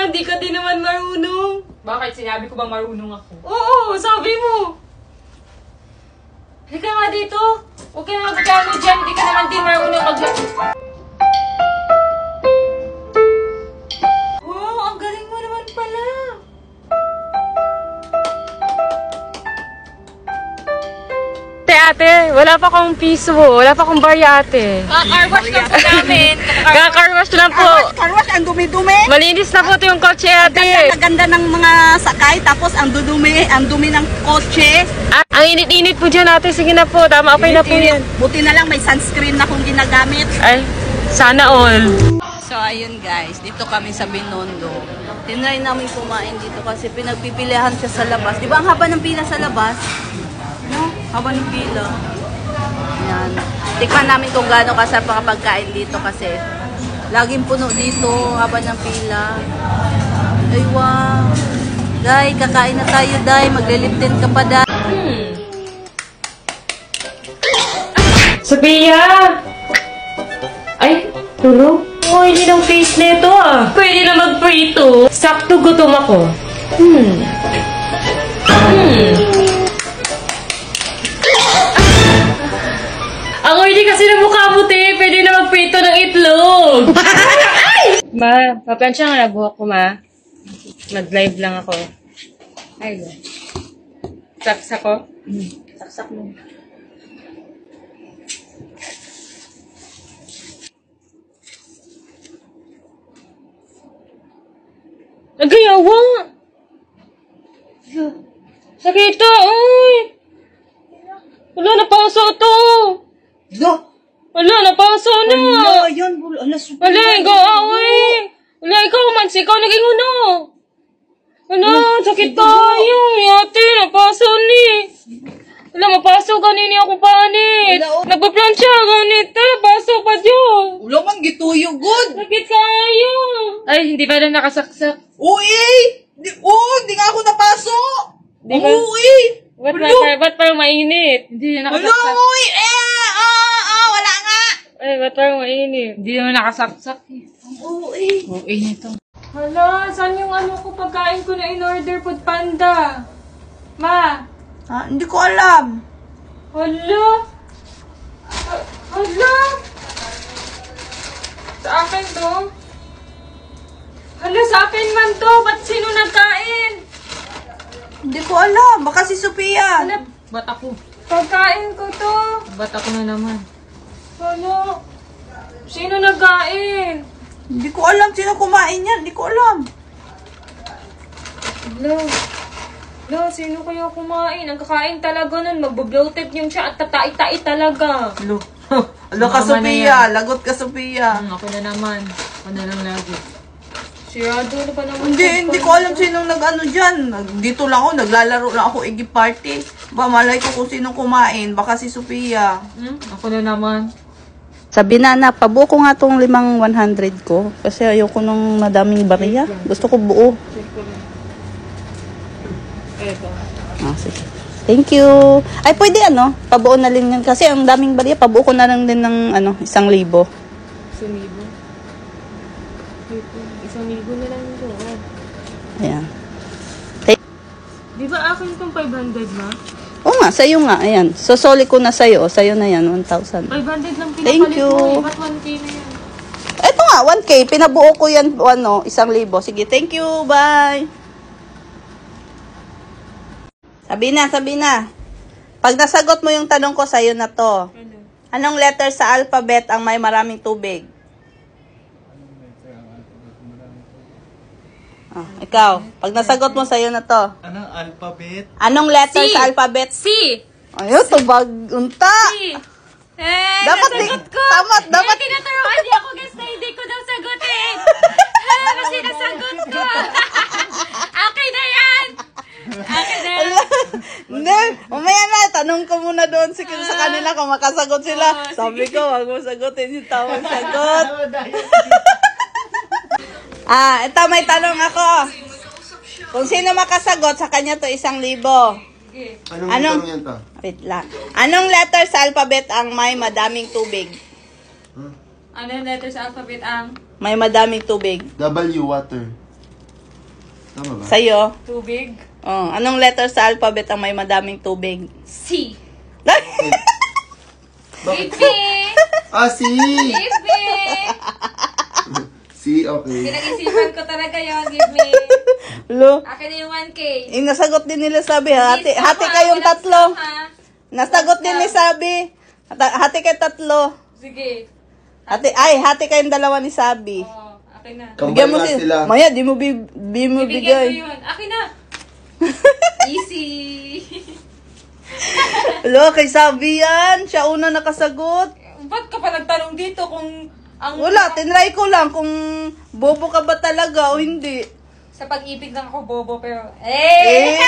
Di ka din naman marunong. Bakit? Sinabi ko bang marunong ako? Oo, sabi mo. Halika nga dito. Huwag ka na magkano dyan. Di ka naman din marunong maglaro. Wow, ang galing mo naman pala. Ate, wala pa akong piso. Wala pa akong barya, ate. Kakarwash lang po namin. Kakarwash lang po. Karwash, ang dumi-dumi. Malinis na po ito yung kotse, ate. Ang ganda ng mga sakay, tapos ang dumi ng kotse. Ang init-init po dyan, ate. Sige na po, tama, okay na po yan. Buti na lang may sunscreen na kung ginagamit. Ay, sana all. So ayun guys, dito kami sa Binondo. Tinry namin kumain dito kasi pinagpipilihan siya sa labas. Di ba ang haba ng pila sa labas? No? Haba ng pila. Yan. Tikman namin kung gaano kasarap ang pagkain dito kasi laging puno dito, haba ng pila. Ay wow. Day, kakain na tayo, Day. Magliliptin ka pa, Day. Sophia! Ay, tulog? Oh, hindi ng face nito ah. Pwede na mag-prito. Sakto gutom ako. Ang oily kasi ng mukha mo, te. Pwede na magprito ng itlog. Ma, paplansya nga nabuhok ko, ma. Nag-live lang ako. Ay, saksak ko? Saksak mo. Nagayawa! Sakita, uy! Wala, napaso to! Wala, napaso na! Wala, yan. Wala, ikaw, uy! Wala, ikaw, Mads, ikaw naging uno! Wala, sakit tayo! Ate, napaso ni! Wala, mapaso ganini ako panit! Nagpaplansya, ganito, napaso pa dyan! Wala man gituyo, good! Sakit kayo! Ay, hindi pa na nakasaksak. Uy! Di nga ako napaso! Di ba? Uy! Ba't parang mainit? Hindi na nakasaksak. Uy! Wala nga! Ay, ba't parang mainit? Hindi naman nakasaksak eh. Uy! Okay nito. Hala, saan yung ano ko pagkain ko na in-order Food Panda? Ma! Hindi ko alam. Hala! Hala! Sa akin to? Hala, sa akin man to! Ba't sino nagkain? Hindi ko alam. Baka si Sophia. Hala, Ba't ako? pagkain ko to! Ba't ako na naman? Hala! Sino nagkain? Hindi ko alam sino kumain yan. Hindi ko alam. Hala, sino kaya kumain? Ang kakain talaga nun, magbo-bloated yung siya at tatai-tai talaga. Alo ka, Sophia. Lagot ka, Sophia. Ako na naman. Ako na lang lagi. Sirado na pa naman. Hindi ko alam sinong nag-ano dyan. Dito lang ako, naglalaro lang ako Iggy Party. Ba, malay ko kung sinong kumain. Baka si Sophia. Ako na naman. Sabi na, pabuo ko nga tong 5,100 ko. Kasi ayoko nung madaming bariya. Gusto ko buo. Eto. Sige. Thank you. Ay, pwede pabuo na rin yan. Kasi ang daming bariya, pabuo ko na lang din ng 1,000. 1,000? 1,000 na lang ito. Ayan. Di ba akin itong 500 ma? Oo nga, sa'yo nga. Ayan. Sosoli ko na sa'yo. Sa'yo na yan, 1,000. 500 lang pinapalit Thank you. mo. Ba't 1K na yan? Ito nga, 1K. Pinabuo ko yan, 1,000. Sige, thank you. Bye. Sabi na. Pag nasagot mo yung tanong ko, sa'yo na to. Anong letter sa alphabet ang may maraming tubig? Ikaw. Pag nasagot mo, sa'yo na to. Anong alphabet? Anong letter C. sa alphabet? C! Ayun, tubag. Unta. C! Dapat nasagot ko! dapat. Tinaturoan niya ako guys na hindi ko daw sagutin! Kasi nasagot ko! Akin na yan! Akin na yan! Hindi, mamaya na. tanong ko muna doon sa kanila kung makasagot sila. Sabi ko, wag mo sagutin yung tamang sagot. Ito may tanong ako. Kung sino makasagot, sa kanya to 1,000. Anong yan to? Wait lang. Anong letter sa alphabet ang may madaming tubig? Ano yung letter sa alphabet ang? May madaming tubig. W, water. Tama ba? Sa'yo? Tubig. Oh, anong letter sa alphabet ang may madaming tubig? C. Bakit? B. C! Give me. C, okay. Pinag-isipan ko talaga yun. Give me. Lo, Akin na yung 1K. nasagot din nila sabi, hati Please, kayong walang tatlo. stop, ha? Nasagot din ni Sabi. Hati kayo tatlo. Sige. Hati kayong dalawa ni Sabi. Oh, akin na. Bigyan mo Kambal na sila. Maya, di mo Bibigyan ko bigay. yun. Akin na. Easy. Lo, kay Sabi yan. Siya una nakasagot. Ba't ka pa nagtanong dito kung ang... Wala, tinry ko lang kung bobo ka ba talaga o hindi. Sa pag-ibig lang ako bobo pero... Eh!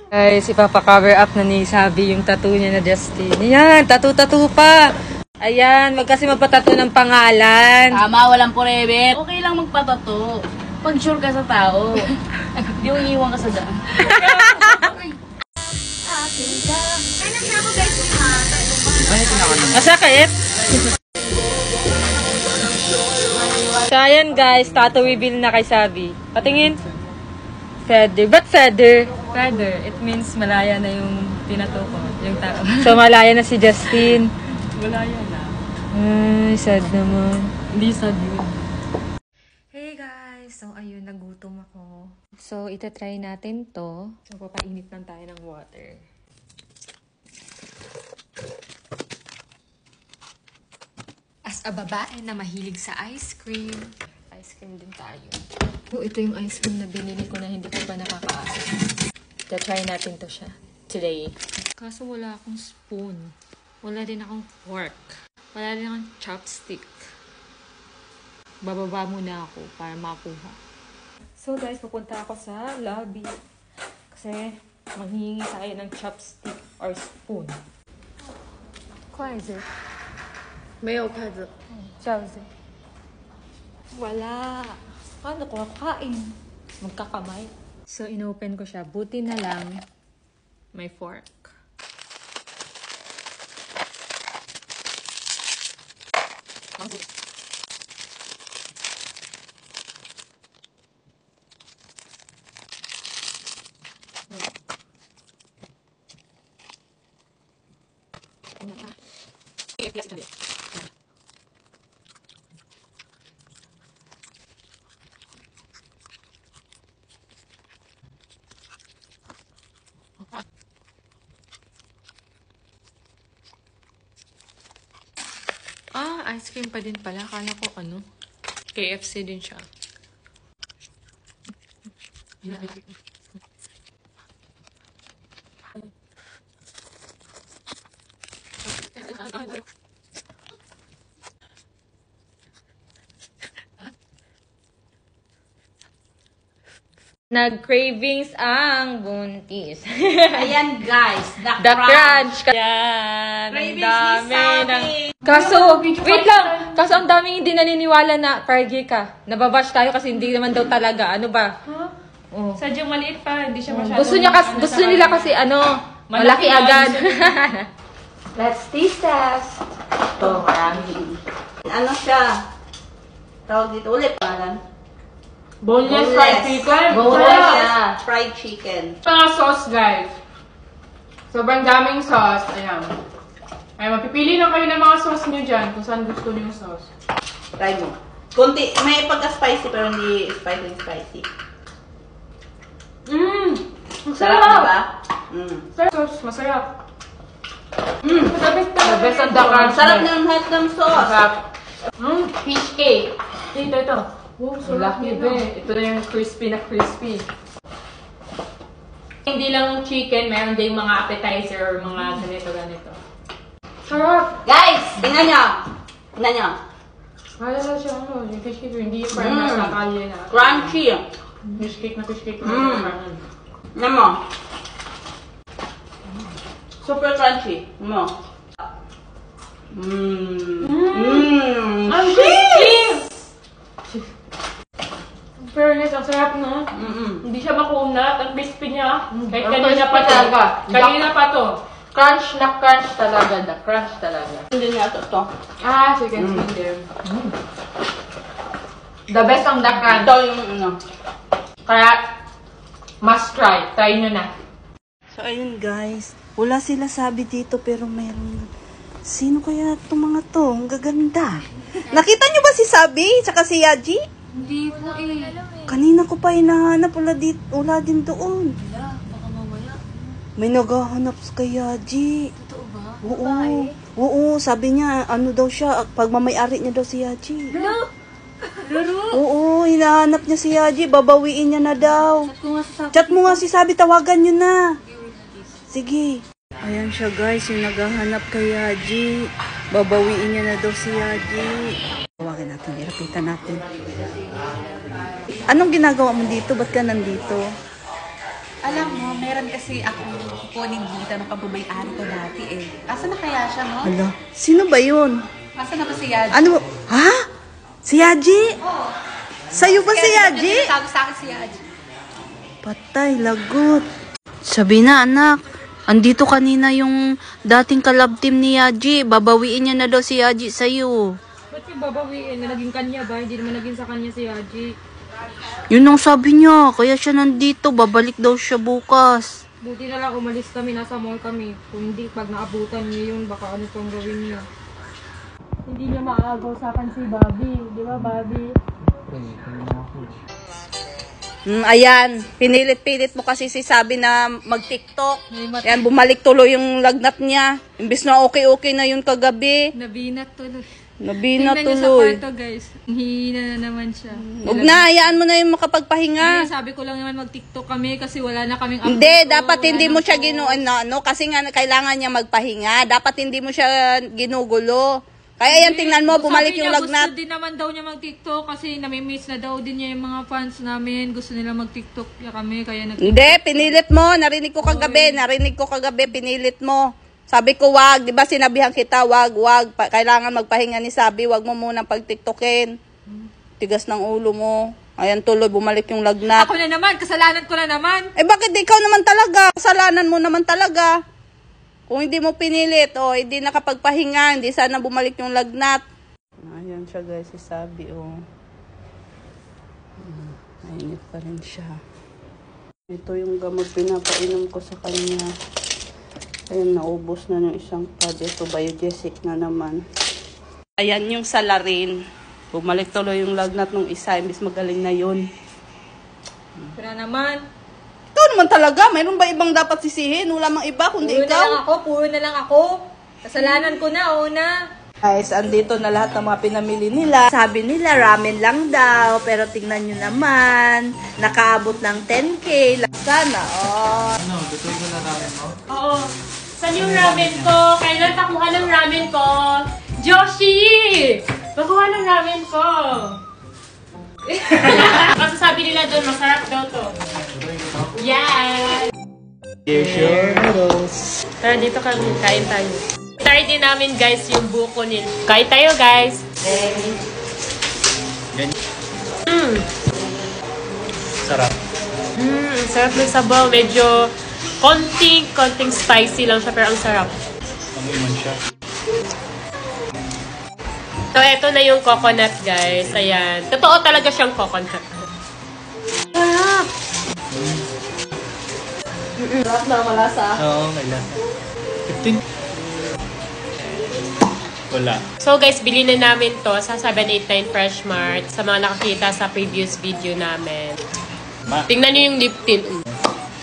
Guys, ipapa-cover up na ni Sabi yung tattoo niya na Justin. Ayan, tattoo pa. Ayan, wag kasi magpatato ng pangalan. Tama, walang forever. Okay lang magpatato. Pag sure ka sa tao. Di mo iiwan ka sa daan. Masakit? So, ayan guys, tattoo reveal na kay Sabi. Patingin. Feather. Ba't feather? Feather. It means malaya na yung tinato ko. Yung tao. So, malaya na si Justin. Malaya na. Ay, sad naman. Hindi sad yun. Hey guys! So, ayun, nagutom ako. So, itatry natin to. So, papainit lang tayo ng water. As a babae na mahilig sa ice cream din tayo. So, ito yung ice cream na binili ko na hindi ko pa nakakaasa. Try natin to siya today. Kaso wala akong spoon. Wala din akong fork. Wala din akong chopstick. Bababa muna ako para makuha. So guys, pupunta ako sa lobby. Kasi manghihingi tayo ng chopstick or spoon. 筷子没有筷子。饺子。Wala. Paano ko kakain? Magkakamay. So, inopen ko siya. Buti na lang may fork. Ice cream pa din pala. Akala ko ano, KFC din siya. Nag-cravings ang buntis. Ayan guys, The crunch. Yan. Ang Cravings dami ni Sabi. ng... Kaso, wait lang. Kaso ang daming hindi naniniwala na pargi ka. Nababash tayo kasi hindi naman daw talaga. Ano ba? Huh? Oh. Sadyang maliit pa. Hindi siya masyadong... Gusto nila kasi ano, malaki agad. Let's taste test. Ito, marami. Ano siya? Tawag dito ulit, parang. Boneless fried chicken. Boneless fried chicken. Mga sauce, guys. Sobrang daming sauce. Ayan. Ay, mapipili lang kayo ng mga sauce nyo dyan kung saan gusto nyo yung sauce. Try mo. Kunti, may pagka-spicy pero hindi spicy. Sarap, diba? Sauce, masarap. The best ang the crunch. Sarap ng hotdog sauce. Masarap. Fish cake. Ito. Wow, sarap Laki yun, ba eh. Ito na yung crispy na crispy. Hindi lang chicken, meron din mga appetizer or mga ganito. Sarap! Guys, tingnan nyo. Tingnan nyo. Wala na siya, yung fish cake, hindi yung parang nasa kalye na. Crunchy. Fish cake na. Tingnan mo. Super crunchy. No. Ang crispy! Fairness, ang sarap no? Hindi siya makunat. Ang crispy niya. Kahit kanina pa to. Kanina pa to. Crunch na crunch talaga. The crunch talaga. Hindi nga to. Ah, chicken finger. The best ang the crunch. Ito yung ano. Kaya, must try. Try nyo na. So, ayun guys. Wala sila sabi dito pero meron. Sino kaya itong mga to? Ang gaganda. Nakita nyo ba si Sabi? Tsaka si Yaji? Hindi po eh. Kanina ko pa hinahanap. Wala din doon. Wala, baka mamaya. May naghahanap kay Yaji. Totoo ba? Oo. Oo, sabi niya, ano daw siya, pagmamayari niya daw si Yaji. Laro? Oo, hinahanap niya si Yaji, babawiin niya na daw. Chat ko nga sa Chat mo nga si Sabi, tawagan niyo na. Sige. Ayan siya guys, yung naghahanap kay Yaji. Babawiin niya na daw si Yaji. Tawagan natin, irapitan natin. Anong ginagawa mo dito? Ba't ka nandito? Alam mo, meron kasi akong kukunin dito ng pagmamayari ko dati eh. Asa na kaya siya, no? Hala, sino ba yun? Asa na ba si Yaji? Ano? Ha? Si Yaji? Sa'yo ba si Yaji? Sabi sa akin si Yaji. Patay, lagot. Sabi na, anak. Andito kanina yung dating kalab team ni Yaji. Babawiin niya na daw si Yaji sa'yo. Ba't yung babawiin? Na naging kanya ba? Hindi naman naging sa kanya si Yaji. Yun ang sabi niya. Kaya siya nandito. Babalik daw siya bukas. Buti na lang umalis kami, nasa mall kami. Kung hindi, pag naabutan niya yun, baka ano pang gawin niya. Hindi niya maagaw sa akin si Bobby. Di ba, Bobby? Ayan, pinilit-pilit mo kasi si Sabi na mag-TikTok. Ayan, bumalik tuloy yung lagnat niya. Imbis na okay-okay na yun kagabi. Nabinat tuloy. Nabina Tingnan niyo sa tuloy. kwarto, guys. Hihina na naman siya. Huwag na, hayaan mo na yung makapagpahinga. Hindi, sabi ko lang naman mag-TikTok kami kasi wala na kaming Hindi, upload. dapat Wala hindi na mo siya po. kasi nga kailangan niya magpahinga. Dapat hindi mo siya ginugulo. Kaya yan, tingnan mo, bumalik Sabi yung niya, lagnat. Gusto din naman daw niya mag-TikTok kasi namimiss na daw din niya yung mga fans namin. Gusto nila mag-TikTok niya kami, kaya Hindi, pinilit mo. Narinig ko kagabi, pinilit mo. Sabi ko, wag. Di ba sinabihan kita, wag. Kailangan magpahinga ni Sabi. Wag mo munang pag-TikTokin. Tigas ng ulo mo. Ayan, tuloy, bumalik yung lagnat. Ako na naman, kasalanan ko na naman. Eh, bakit ikaw naman talaga? Kasalanan mo naman talaga. Kung hindi mo pinilit, hindi nakapagpahinga, hindi sana bumalik yung lagnat. Ayan siya guys, si Sabi, Mainit pa rin siya. Ito yung gamot pinapainom ko sa kanya. Ayan, naubos na yung isang pad. Ito, biogesic na naman. Ayan yung salarin. Bumalik tuloy yung lagnat ng isa, imbis magaling na yun. Kaya naman. Ikaw naman talaga, mayroon ba ibang dapat sisihin? Wala mang iba, kundi ikaw. Puro na lang ako. Kasalanan ko na, una. Guys, andito na lahat ng mga pinamili nila. Sabi nila, ramen lang daw. Pero tingnan nyo naman, nakaabot ng 10K. Sana, Ano, lutuin ko na ramen mo? Oo. Saan yung ramen ko? Kailan pakuha ng ramen ko? Joshi! Pakuha ng ramen ko. Kasi sabi nila doon, masarap daw to. Yeah! Here's your noodles. Tara, dito kami. Kain tayo. Try din namin, guys, yung buko nila. Kain tayo, guys. Sarap. Sarap ng sabaw. Medyo konting spicy lang siya, pero ang sarap. Amoy man siya. So, eto na yung coconut, guys. Ayan. Totoo talaga siyang coconut. Sarap! sarap na malasa. Oo, kailan. 15? Wala. So, guys, bili na namin to sa 789 Fresh Mart sa mga nakakita sa previous video namin. Tingnan nyo yung lip tint.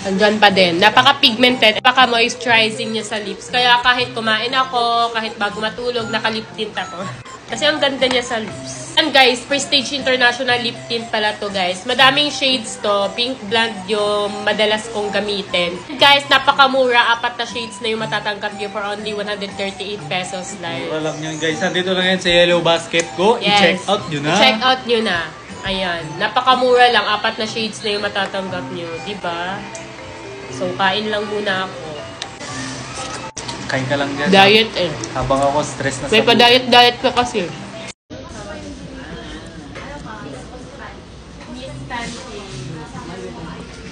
Andyan pa din. Napaka-pigmented. Napaka-moisturizing niya sa lips. Kaya kahit kumain ako, kahit bago matulog, naka-lip tint ako. Kasi ang ganda niya sa lips. And guys, Prestige International Lip Tint pala to, guys. Madaming shades to. Pink Blonde yung madalas kong gamitin. Guys, napakamura. 4 na shades na yung matatanggap nyo for only 138 pesos lang. Mura lang yan, guys. Nandito lang yan sa Yellow Basket. Go, i-check out nyo na. I-check out nyo na. Ayan. Napakamura lang. 4 na shades na yung matatanggap nyo. Diba? So, kain lang muna ako. Kain ka lang dyan. Diet eh. Habang ako stress na sa May pa-diet ka kasi.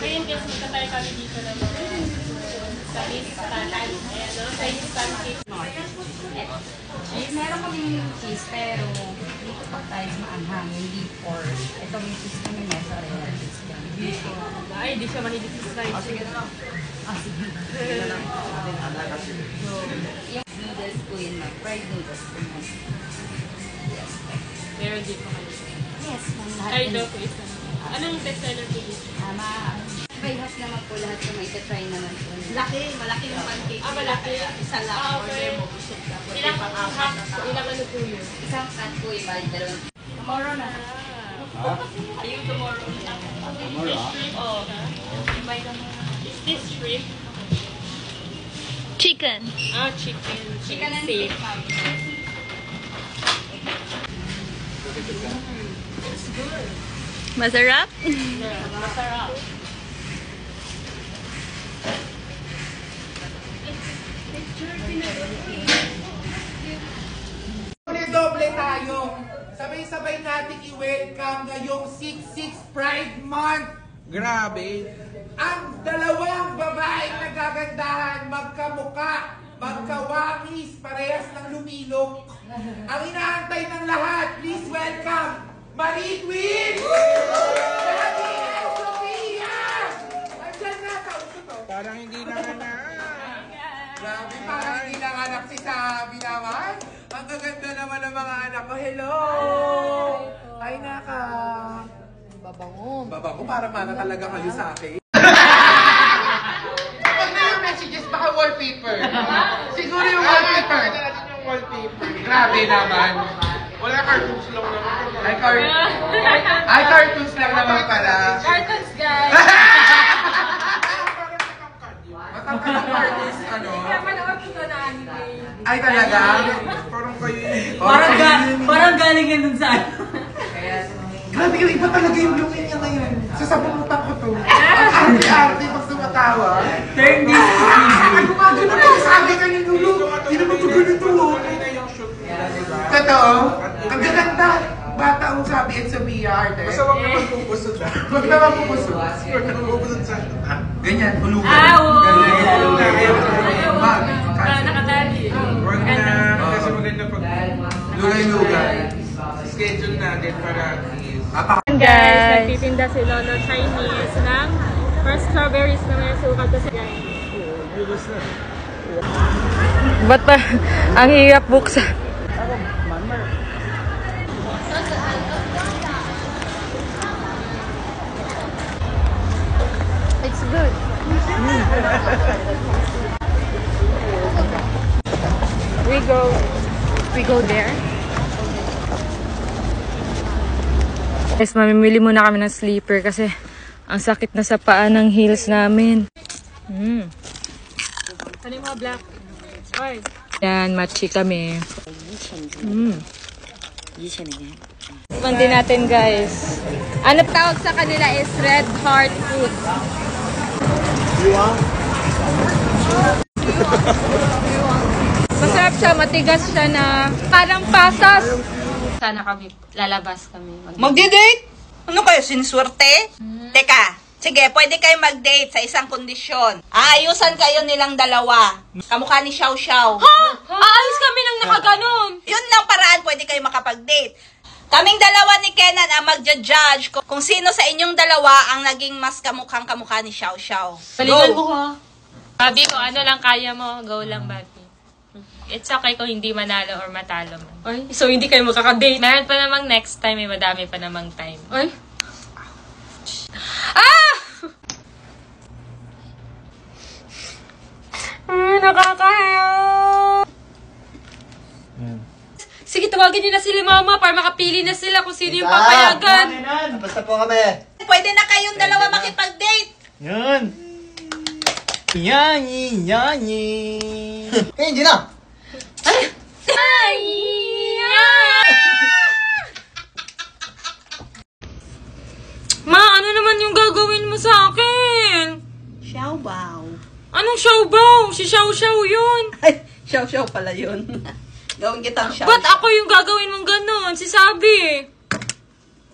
Ngayon guys, magkatay kami dito naman. Sa Miss Tanay. Ayan o, sa Miss Pancake. Meron kaming cheese, pero dito pa tayo sa maanghang, hindi pork. Ito may cheese kami, mesa rin. Ay, di siya mahilig sa slice. Sige na. Sige. Yung noodles ko yun, fried noodles ko yun. Meron din pa kayo. Yes, ma'am. Lahat Ay, yun. daw po isa. Anong bestseller po dito? Bayhas naman po lahat yung may try naman po. Malaki yung pancake. Malaki. Isa lang, order mo, busog ka. Ilang ilang ano po yun? Isang cut po yung bali, dalawang. Tomorrow na. Ayun, tomorrow. Tomorrow? Shrimp, oh. Is this shrimp? Chicken. Ah, chicken. Chicken and steak. steak, ma'am. Masarap? Masarap. Doble tayo. Sabay-sabay natin i-welcome ngayong 6-6 Pride Month. Grabe. Ang dalawang babaeng nagagandahan, magkamuka, magkawangis, parehas ng lumilok. Ang inaantay ng lahat, please welcome, Marie Twin! Daddy and Sophia! Andyan na, kauso to. Parang hindi nanganak. Grabe, parang hindi nanganak si Sabi naman. Ang gaganda naman ng mga anak ko. Hello! Ay, naka. Babango. Babango, para mana talaga kayo sa akin. Pag na yung messages, baka wallpaper. Siguro yung wallpaper. Yung wallpaper. Grabe naman. Wala, cartoons lang naman. Ay, cartoons lang naman pala. Cartons, guys! Matangkad ang cartoons, ano? Manood ko na anime. Ay, talaga? Parang kayo Parang galing yan dun sa Grabe yung iba talaga yung lungin niya ngayon. Sasabunutan ko to. Ang arte-arte pag sumatawa. turn this to Ang gumagano na sabi ka ni Lulu. Hindi naman ko ganito. Totoo? Ang gaganda. Bata ang sabi at Sophia arte. Basta wag naman pupusod ah. Wag naman pupusod. Wag naman pupusod sa... Ganyan, hulugan. Ganyan, hulugan. Nakatali. Wag na. Kasi maganda pag... Lugay-lugay. Schedule natin para Guys, nagtitinda si Lolo Chinese ng first strawberries na may sukat kasi guys. Ba't pa? Ang hirap buksan. It's good. We go there. Guys, mamimili muna kami ng sleeper kasi ang sakit na sa paa ng heels namin. Ano yung mga black? Oy. Yan, matchy kami. Tikman din natin, guys. Ano tawag sa kanila is red heart food. Masarap siya, matigas siya na parang pasas. Sana kami, lalabas kami. Magdi-date? Ano kayo, sinswerte? Teka, sige, pwede kayo mag-date sa isang kondisyon. Aayusan kayo nilang dalawa. Kamukha ni Xiao Xiao. Aalis kami nang nakaganon. Yun lang paraan, pwede kayo makapag-date. Kaming dalawa ni Kenan ang magja-judge kung sino sa inyong dalawa ang naging mas kamukhang-kamukha ni Xiao Xiao. Balikan mo ha. Babi ko, ano lang kaya mo, go lang, Babi. It's okay kung hindi manalo or matalo man. Ay, so hindi kayo makaka-date? Meron pa namang next time, may madami pa namang time. Ay. Ah! Nakakahiya. Sige, tawagin niyo na sila mama para makapili na sila kung sino yung papayagan. Basta po kami. Pwede na kayong dalawa makipag-date. Yan! Yanyi! Eh, hindi na. Ma, ano naman yung gagawin mo sa akin? Xiao Bao. Anong Xiaobaw? Si Xiao Xiao yun. Ay, Xiao pala yun. Gawin kitang Xiao. Ba't ako yung gagawin mong ganon? Si Sabi.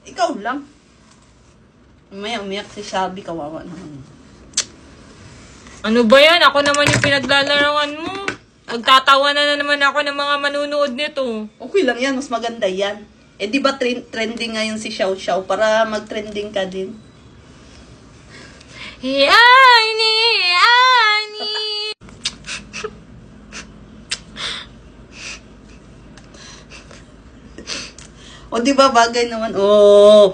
Ikaw lang. Umaya, umiyak si Sabi, kawawa naman. Ano ba yan? Ako naman yung pinaglalaroan mo. Magtatawa na naman ako ng mga manunood nito. Okay lang yan, mas maganda yan. Eh, di ba trending ngayon si Xiao Xiao para mag-trending ka din? Yani. O, di ba bagay naman? Oh!